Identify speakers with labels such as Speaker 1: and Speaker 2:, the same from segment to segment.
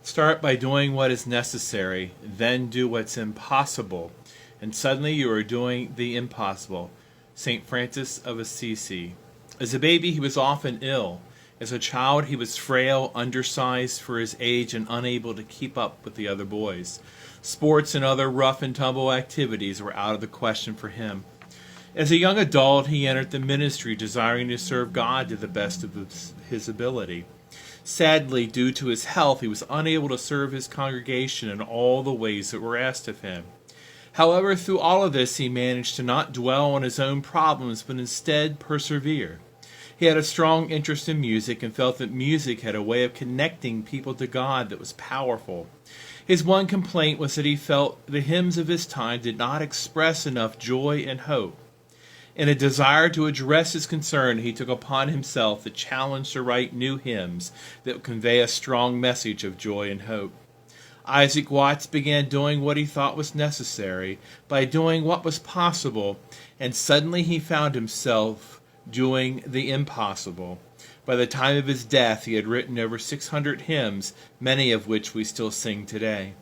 Speaker 1: Start by doing what is necessary, then do what's impossible, and suddenly you are doing the impossible. St. Francis of Assisi. As a baby, he was often ill. As a child, he was frail, undersized for his age, and unable to keep up with the other boys. Sports and other rough and tumble activities were out of the question for him. As a young adult, he entered the ministry, desiring to serve God to the best of his ability. Sadly, due to his health, he was unable to serve his congregation in all the ways that were asked of him. However, through all of this, he managed to not dwell on his own problems, but instead persevere. He had a strong interest in music and felt that music had a way of connecting people to God that was powerful. His one complaint was that he felt the hymns of his time did not express enough joy and hope. In a desire to address his concern, he took upon himself the challenge to write new hymns that would convey a strong message of joy and hope. Isaac Watts began doing what he thought was necessary, by doing what was possible, and suddenly he found himself doing the impossible. By the time of his death, he had written over 600 hymns, many of which we still sing today.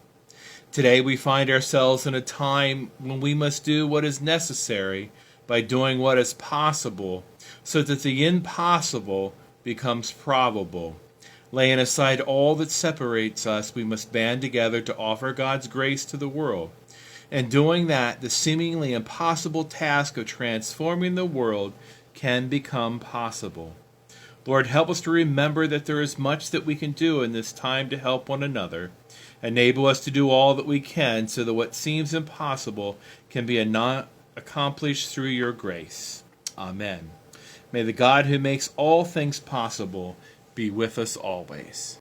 Speaker 1: Today we find ourselves in a time when we must do what is necessary by doing what is possible, so that the impossible becomes probable. Laying aside all that separates us, we must band together to offer God's grace to the world. In doing that, the seemingly impossible task of transforming the world can become possible. Lord, help us to remember that there is much that we can do in this time to help one another. Enable us to do all that we can so that what seems impossible can be accomplished through your grace. Amen. May the God who makes all things possible be with us always.